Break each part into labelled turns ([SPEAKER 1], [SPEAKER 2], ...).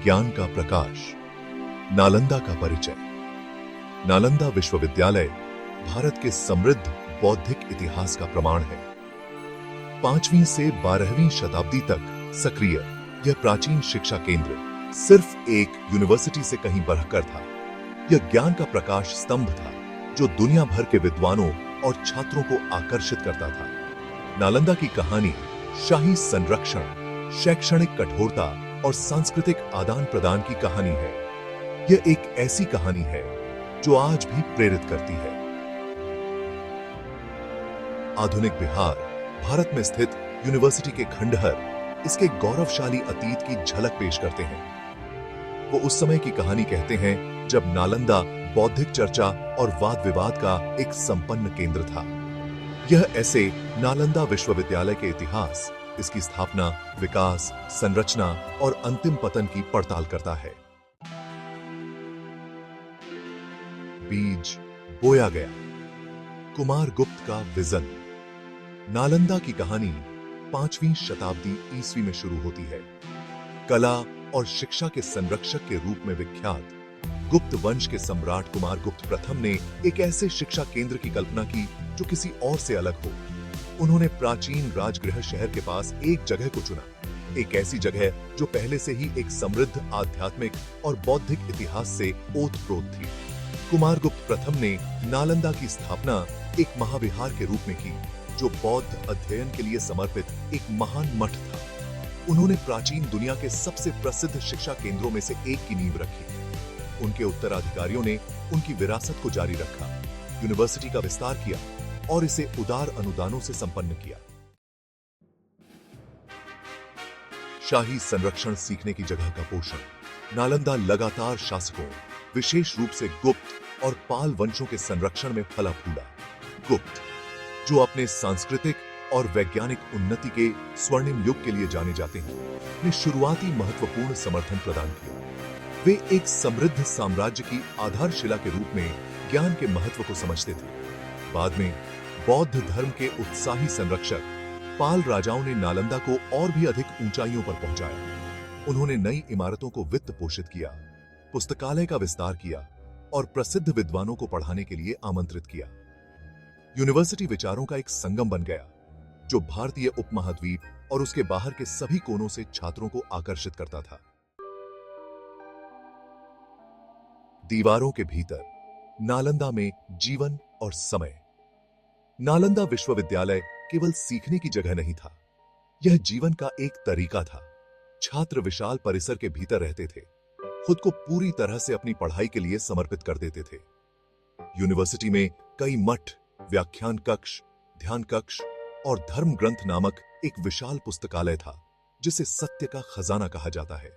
[SPEAKER 1] ज्ञान का प्रकाश। नालंदा का परिचय। नालंदा विश्वविद्यालय भारत के समृद्ध बौद्धिक इतिहास का प्रमाण है। 5वीं से 12वीं शताब्दी तक सक्रिय यह प्राचीन शिक्षा केंद्र सिर्फ एक यूनिवर्सिटी से कहीं बढ़कर था। यह ज्ञान का प्रकाश स्तंभ था जो दुनिया भर के विद्वानों और छात्रों को आकर्षित करता था। नालंदा की कहानी शाही संरक्षण, शैक्षणिक कठोरता और सांस्कृतिक आदान प्रदान की कहानी है। यह एक ऐसी कहानी है जो आज भी प्रेरित करती है। आधुनिक बिहार भारत में स्थित यूनिवर्सिटी के खंडहर इसके गौरवशाली अतीत की झलक पेश करते हैं। वो उस समय की कहानी कहते हैं जब नालंदा बौद्धिक चर्चा और वाद विवाद का एक संपन्न केंद्र था। यह ऐसे नालंदा विश्वविद्यालय के इतिहास, इसकी स्थापना, विकास, संरचना और अंतिम पतन की पड़ताल करता है। बीज बोया गया। कुमार गुप्त का विजन। नालंदा की कहानी 5वीं शताब्दी ईस्वी में शुरू होती है। कला और शिक्षा के संरक्षक के रूप में विख्यात गुप्त वंश के सम्राट कुमार गुप्त प्रथम ने एक ऐसे शिक्षा केंद्र की कल्पना की जो किसी और से अलग हो। उन्होंने प्राचीन राजगृह शहर के पास एक जगह को चुना, एक ऐसी जगह जो पहले से ही एक समृद्ध आध्यात्मिक और बौद्धिक इतिहास से ओतप्रोत थी। कुमार गुप्त प्रथम ने नालंदा की स्थापना एक महाविहार के रूप में की जो बौद्ध अध्ययन के लिए समर्पित एक महान मठ था। उन्होंने प्राचीन दुनिया के सबसे प्रसिद्ध शिक्षा केंद्रों में से एक की नींव रखी। उनके उत्तराधिकारियों ने उनकी विरासत को जारी रखा, यूनिवर्सिटी का विस्तार किया और इसे उदार अनुदानों से संपन्न किया। शाही संरक्षण सीखने की जगह का पोषण। नालंदा लगातार शासकों, विशेष रूप से गुप्त और पाल वंशों के संरक्षण में फला फूला। गुप्त, जो अपने सांस्कृतिक और वैज्ञानिक उन्नति के स्वर्णिम युग के लिए जाने जाते हैं, ने शुरुआती महत्वपूर्ण समर्थन प्रदान किया। वे एक समृद्ध साम्राज्य की आधारशिला के रूप में ज्ञान के महत्व को समझते थे। बाद में बौद्ध धर्म के उत्साही संरक्षक पाल राजाओं ने नालंदा को और भी अधिक ऊंचाइयों पर पहुंचाया। उन्होंने नई इमारतों को वित्त पोषित किया, पुस्तकालय का विस्तार किया और प्रसिद्ध विद्वानों को पढ़ाने के लिए आमंत्रित किया। यूनिवर्सिटी विचारों का एक संगम बन गया जो भारतीय उपमहाद्वीप और उसके बाहर के सभी कोनों से छात्रों को आकर्षित करता था। दीवारों के भीतर नालंदा में जीवन और समय। नालंदा विश्वविद्यालय केवल सीखने की जगह नहीं था, यह जीवन का एक तरीका था। छात्र विशाल परिसर के भीतर रहते थे, खुद को पूरी तरह से अपनी पढ़ाई के लिए समर्पित कर देते थे। यूनिवर्सिटी में कई मठ, व्याख्यान कक्ष, ध्यान कक्ष और धर्म ग्रंथ नामक एक विशाल पुस्तकालय था जिसे सत्य का खजाना कहा जाता है।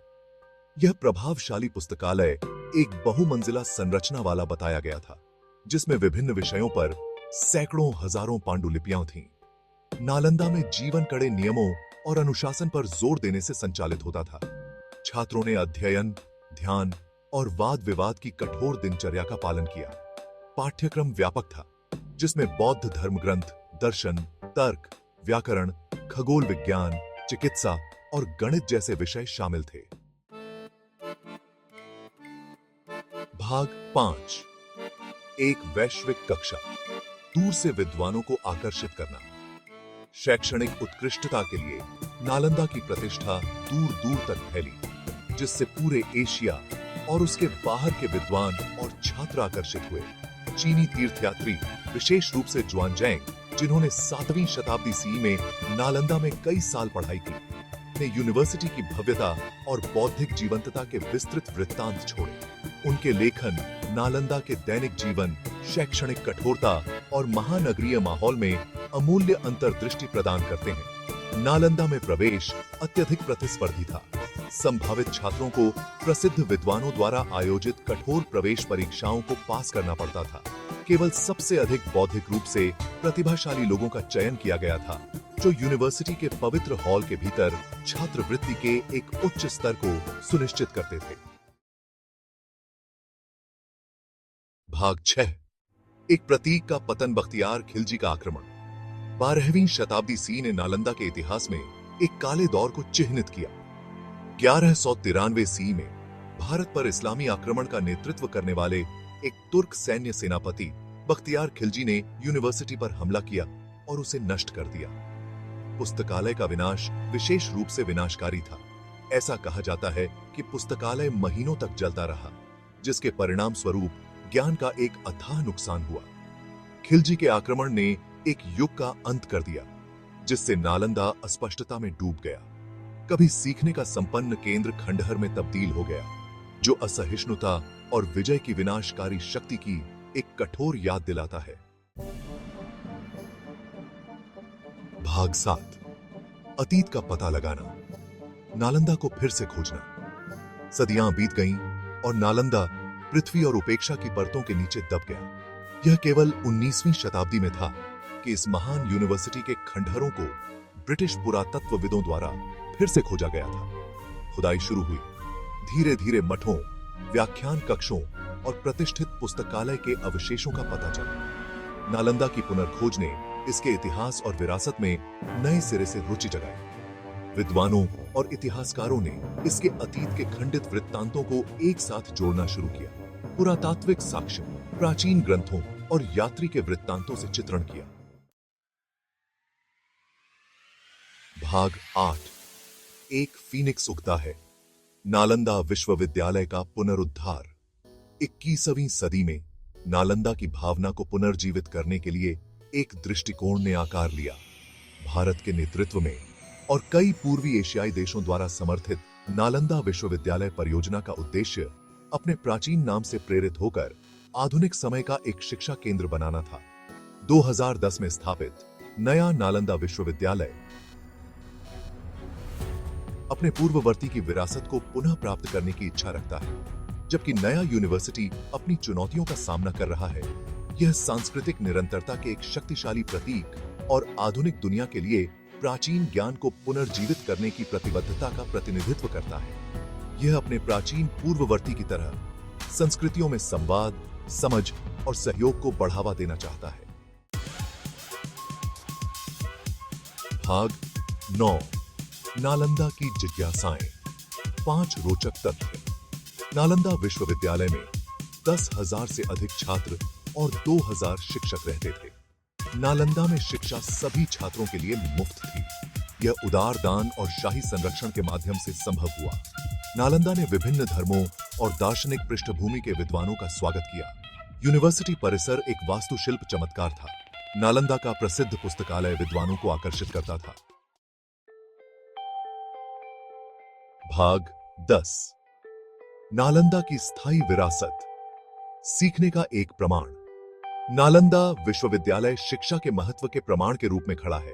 [SPEAKER 1] यह प्रभावशाली पुस्तकालय एक बहुमंजिला संरचना वाला बताया गया था जिसमें विभिन्न विषयों पर सैकड़ों हजारों पांडुलिपियां थीं। नालंदा में जीवन कड़े नियमों और अनुशासन पर जोर देने से संचालित होता था। छात्रों ने अध्ययन, ध्यान और वाद विवाद की कठोर दिनचर्या का पालन किया। पाठ्यक्रम व्यापक था जिसमें बौद्ध धर्म ग्रंथ, दर्शन, तर्क, व्याकरण, खगोल विज्ञान, चिकित्सा और गणित जैसे विषय शामिल थे। भाग 5। एक वैश्विक कक्षा। दूर से विद्वानों को आकर्षित करना। शैक्षणिक उत्कृष्टता के लिए नालंदा की प्रतिष्ठा दूर दूर तक फैली, जिससे पूरे एशिया और उसके बाहर के विद्वान और छात्र आकर्षित हुए। चीनी तीर्थयात्री, विशेष रूप से जुआनजैंग, जिन्होंने 7वीं शताब्दी ईस्वी में नालंदा में कई साल पढ़ाई की, ने यूनिवर्सिटी की भव्यता और बौद्धिक जीवंतता के विस्तृत वृत्तांत छोड़े। उनके लेखन नालंदा के दैनिक जीवन, शैक्षणिक कठोरता और महानगरीय माहौल में अमूल्य अंतर्दृष्टि प्रदान करते हैं। नालंदा में प्रवेश अत्यधिक प्रतिस्पर्धी था। संभावित छात्रों को प्रसिद्ध विद्वानों द्वारा आयोजित कठोर प्रवेश परीक्षाओं को पास करना पड़ता था। केवल सबसे अधिक बौद्धिक रूप से प्रतिभाशाली लोगों का चयन किया गया था जो यूनिवर्सिटी के पवित्र हॉल के भीतर छात्रवृत्ति के एक उच्च स्तर को सुनिश्चित करते थे। भाग 6। एक प्रतीक का पतन। बख्तियार खिलजी का आक्रमण। 12वीं शताब्दी सी ने नालंदा के इतिहास में एक काले दौर को चिह्नित किया। 1193 सी में भारत पर इस्लामी आक्रमण का नेतृत्व करने वाले एक तुर्क सैन्य सेनापति बख्तियार खिलजी ने यूनिवर्सिटी पर हमला किया और उसे नष्ट कर दिया। पुस्तकालय का विनाश विशेष रूप से विनाशकारी था। ऐसा कहा जाता है कि पुस्तकालय महीनों तक जलता रहा, जिसके परिणाम स्वरूप ज्ञान का एक अथाह नुकसान हुआ। खिलजी के आक्रमण ने एक युग का अंत कर दिया, जिससे नालंदा अस्पष्टता में डूब गया। कभी सीखने का संपन्न केंद्र खंडहर में तब्दील हो गया, जो असहिष्णुता और विजय की विनाशकारी शक्ति की एक कठोर याद दिलाता है। भाग 7, अतीत का पता लगाना, नालंदा को फिर से खोजना। सदियां बीत गईं और नालंदा पृथ्वी और उपेक्षा की परतों के नीचे दब गया। यह केवल 19वीं शताब्दी में था कि इस महान यूनिवर्सिटी के खंडहरों को ब्रिटिश पुरातत्वविदों द्वारा फिर से खोजा गया था। खुदाई शुरू हुई। धीरे धीरे मठों, व्याख्यान कक्षों और प्रतिष्ठित पुस्तकालय के अवशेषों का पता चला। नालंदा की पुनर्खोज ने इसके इतिहास और विरासत में नए सिरे से रुचि जगाई। विद्वानों और इतिहासकारों ने इसके अतीत के खंडित वृत्तांतों को एक साथ जोड़ना शुरू किया। पुरातात्विक साक्ष्य, प्राचीन ग्रंथों और यात्री के वृत्तांतों से चित्रण किया। भाग 8, एक फीनिक्स उगता है, नालंदा विश्वविद्यालय का पुनरुद्धार। 21वीं सदी में नालंदा की भावना को पुनर्जीवित करने के लिए एक दृष्टिकोण ने आकार लिया। भारत के नेतृत्व में और कई पूर्वी एशियाई देशों द्वारा समर्थित नालंदा विश्वविद्यालय परियोजना का उद्देश्य अपने प्राचीन नाम से प्रेरित होकर आधुनिक समय का एक शिक्षा केंद्र बनाना था। 2010 में स्थापित नया नालंदा विश्वविद्यालय अपने पूर्ववर्ती की विरासत को पुनः प्राप्त करने की इच्छा रखता है, जबकि नया यूनिवर्सिटी अपनी चुनौतियों का सामना कर रहा है। यह सांस्कृतिक निरंतरता के एक शक्तिशाली प्रतीक और आधुनिक दुनिया के लिए प्राचीन ज्ञान को पुनर्जीवित करने की प्रतिबद्धता का प्रतिनिधित्व करता है। यह अपने प्राचीन पूर्ववर्ती की तरह संस्कृतियों में संवाद, समझ और सहयोग को बढ़ावा देना चाहता है। भाग 9, नालंदा की जिज्ञासाएं। 5 रोचक तथ्य। नालंदा विश्वविद्यालय में 10,000 से अधिक छात्र और 2,000 शिक्षक रहते थे। नालंदा में शिक्षा सभी छात्रों के लिए मुफ्त थी। यह उदार दान और शाही संरक्षण के माध्यम से संभव हुआ। नालंदा ने विभिन्न धर्मों और दार्शनिक पृष्ठभूमि के विद्वानों का स्वागत किया। यूनिवर्सिटी परिसर एक वास्तुशिल्प चमत्कार था। नालंदा का प्रसिद्ध पुस्तकालय विद्वानों को आकर्षित करता था। भाग 10, नालंदा की स्थायी विरासत, सीखने का एक प्रमाण। नालंदा विश्वविद्यालय शिक्षा के महत्व के प्रमाण के रूप में खड़ा है।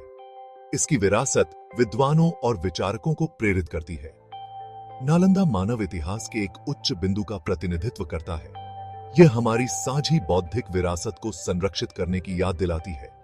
[SPEAKER 1] इसकी विरासत विद्वानों और विचारकों को प्रेरित करती है। नालंदा मानव इतिहास के एक उच्च बिंदु का प्रतिनिधित्व करता है। यह हमारी साझी बौद्धिक विरासत को संरक्षित करने की याद दिलाती है।